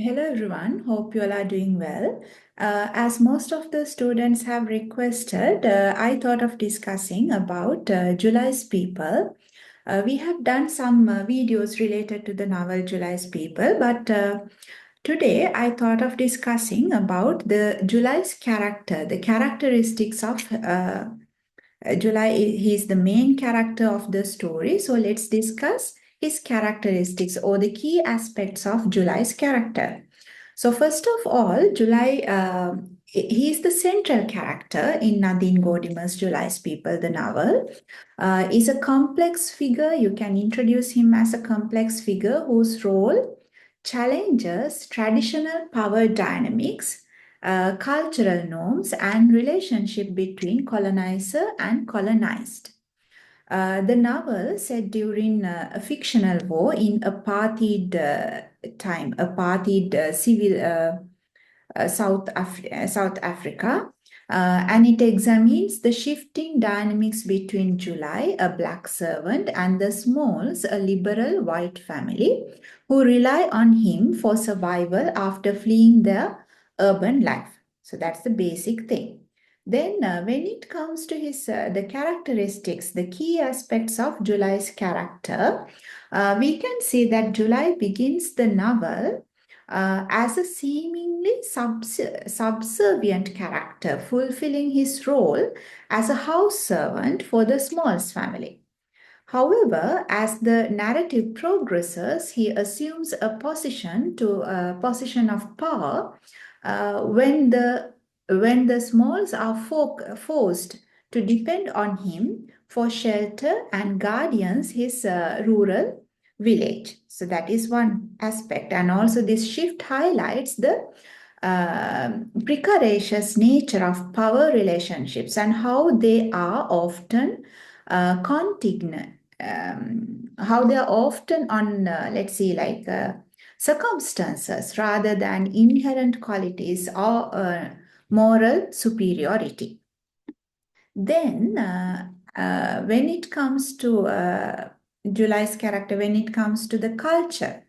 Hello everyone, hope you all are doing well. As most of the students have requested, I thought of discussing about July's People. We have done some videos related to the novel July's People, but today I thought of discussing about the July's character, the characteristics of July. He is the main character of the story, so let's discuss his characteristics or the key aspects of July's character. So first of all, July, he is the central character in Nadine Gordimer's July's People, the novel. Is a complex figure. You can introduce him as a complex figure whose role challenges traditional power dynamics, cultural norms, and relationship between colonizer and colonized. The novel set during a fictional war in apartheid time, apartheid civil South Africa, and it examines the shifting dynamics between July, a black servant, and the Smalls, a liberal white family, who rely on him for survival after fleeing their urban life. So that's the basic thing. Then, when it comes to his the characteristics, the key aspects of July's character, we can see that July begins the novel as a seemingly subservient character, fulfilling his role as a house servant for the Smalls family. However, as the narrative progresses, he assumes a position of power when the Smalls are forced to depend on him for shelter and guardians his rural village. So that is one aspect. And also this shift highlights the precarious nature of power relationships and how they are often contingent, how they are often on, let's see, like circumstances rather than inherent qualities or moral superiority. Then, when it comes to July's character, when it comes to the culture,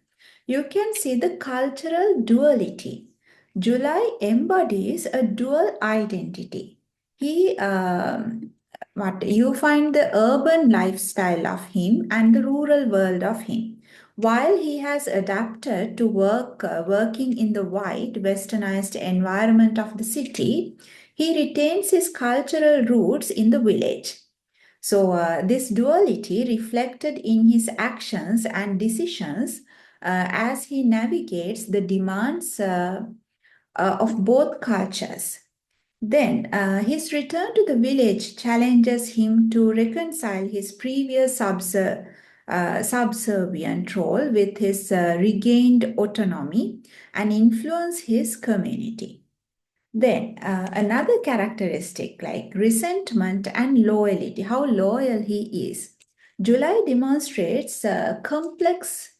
you can see the cultural duality. July embodies a dual identity. He, what you find the urban lifestyle of him and the rural world of him. While he has adapted to working in the white, westernized environment of the city, he retains his cultural roots in the village. So, this duality reflected in his actions and decisions as he navigates the demands of both cultures. Then, his return to the village challenges him to reconcile his previous subservient role with his regained autonomy and influence his community. Then, another characteristic like resentment and loyalty, how loyal he is. July demonstrates complex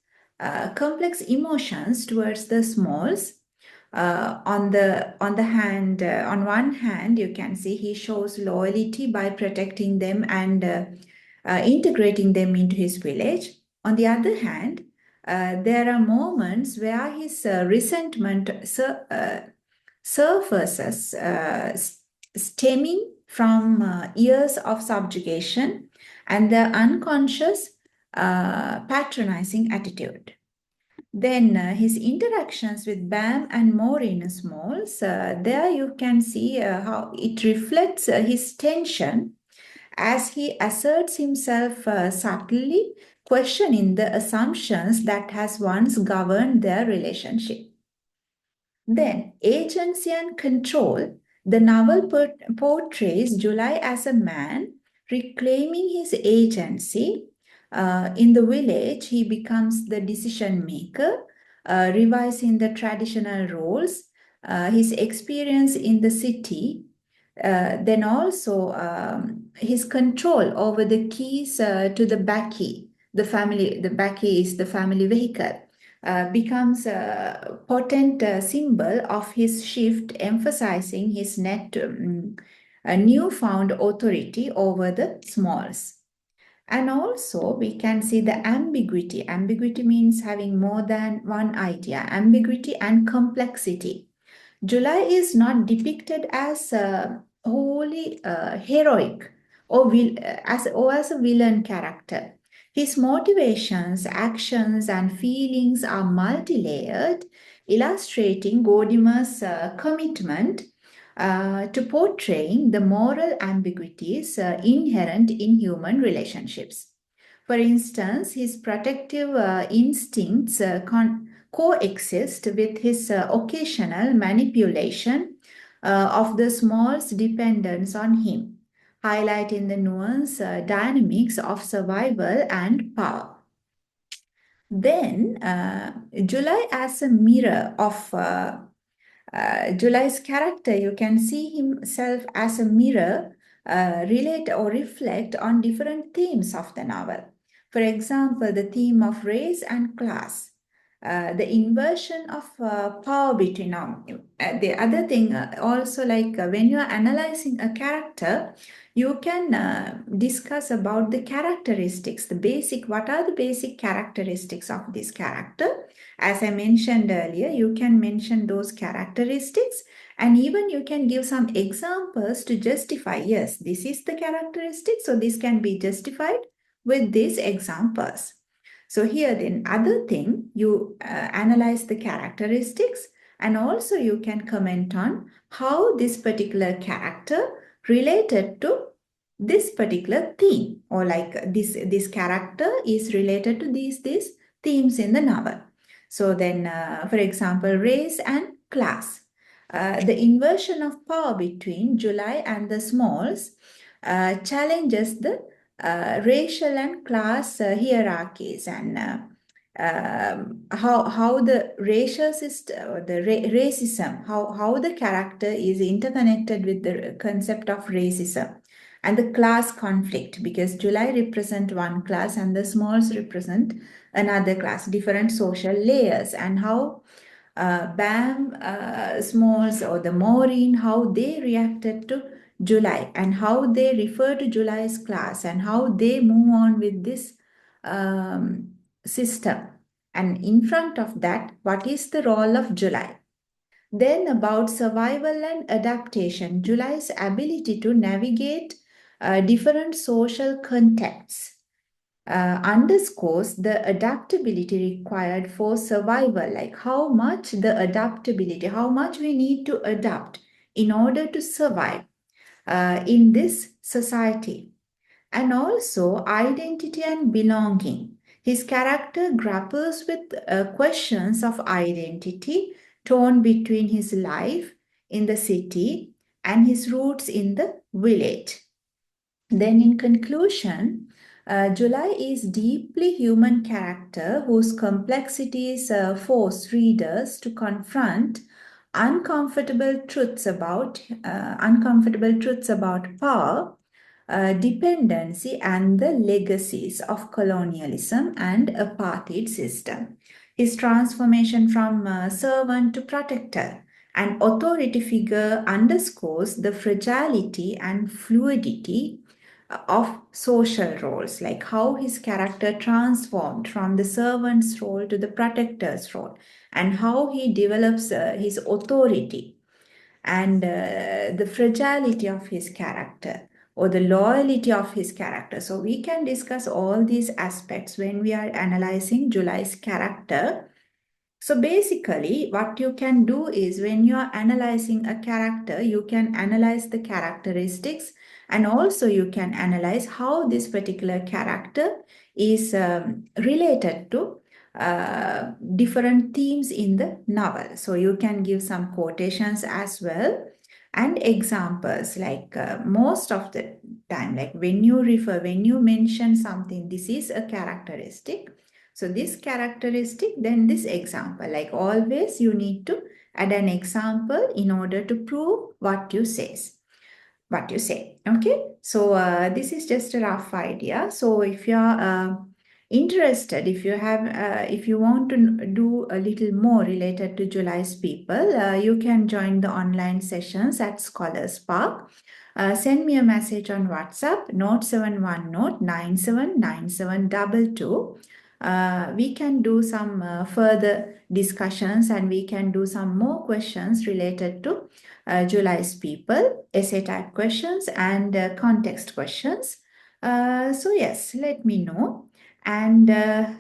emotions towards the Smalls. On one hand, you can see he shows loyalty by protecting them and integrating them into his village. On the other hand, there are moments where his resentment surfaces, stemming from years of subjugation and the unconscious patronizing attitude. Then his interactions with Bam and Maureen Smalls, there you can see how it reflects his tension as he asserts himself subtly, questioning the assumptions that has once governed their relationship. Then, agency and control. The novel portrays July as a man reclaiming his agency. In the village, he becomes the decision maker, revising the traditional roles. His experience in the city, then also his control over the keys to the backy, the backy is the family vehicle, becomes a potent symbol of his shift, emphasizing his a newfound authority over the Smalls. And also we can see the ambiguity. Ambiguity means having more than one idea. Ambiguity and complexity. July is not depicted as wholly heroic or as a villain character. His motivations, actions, and feelings are multi-layered, illustrating Gordimer's commitment to portraying the moral ambiguities inherent in human relationships. For instance, his protective instincts coexist with his occasional manipulation of the small's dependence on him, highlighting the nuanced dynamics of survival and power. Then, July as a mirror of July's character, you can see himself as a mirror, relate or reflect on different themes of the novel. For example, the theme of race and class, the inversion of power between them. The other thing, also like when you are analyzing a character, you can discuss about the characteristics, what are the basic characteristics of this character. As I mentioned earlier, you can mention those characteristics and even you can give some examples to justify, yes, this is the characteristic, so this can be justified with these examples. So here then other thing, you analyze the characteristics and also you can comment on how this particular character related to this particular theme, or like this character is related to these themes in the novel. So then, for example, race and class. The inversion of power between July and the Smalls challenges the racial and class hierarchies, and how the racial system, racism, how the character is interconnected with the concept of racism and the class conflict, because July represent one class and the Smalls represent another class, different social layers, and how Bam, Smalls, or the Maureen, how they reacted to July and how they refer to July's class and how they move on with this system. And in front of that, what is the role of July? Then about survival and adaptation, July's ability to navigate different social contexts underscores the adaptability required for survival, like how much the adaptability, how much we need to adapt in order to survive in this society. And also identity and belonging. His character grapples with questions of identity torn between his life in the city and his roots in the village. Then in conclusion, July is deeply human character whose complexities force readers to confront uncomfortable truths about power, dependency, and the legacies of colonialism and apartheid system. His transformation from servant to protector and authority figure underscores the fragility and fluidity of social roles, like how his character transformed from the servant's role to the protector's role, and how he develops his authority, and the fragility of his character or the loyalty of his character. So we can discuss all these aspects when we are analyzing July's character. So basically, what you can do is when you are analyzing a character, you can analyze the characteristics and also you can analyze how this particular character is related to different themes in the novel. So you can give some quotations as well and examples, like most of the time, like when you mention something, this is a characteristic. So this characteristic, then this example, like always you need to add an example in order to prove what you say. Okay, so this is just a rough idea. So if you are interested, if you want to do a little more related to July's people, you can join the online sessions at Scholars Park. Send me a message on WhatsApp, note 71 note 979722. We can do some further discussions, and we can do some more questions related to July's people, essay type questions, and context questions. So yes, let me know. And I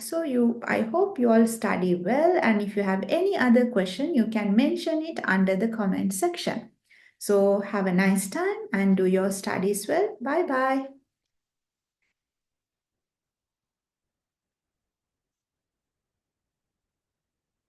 hope you all study well. And if you have any other question, you can mention it under the comment section. So have a nice time and do your studies well. Bye bye.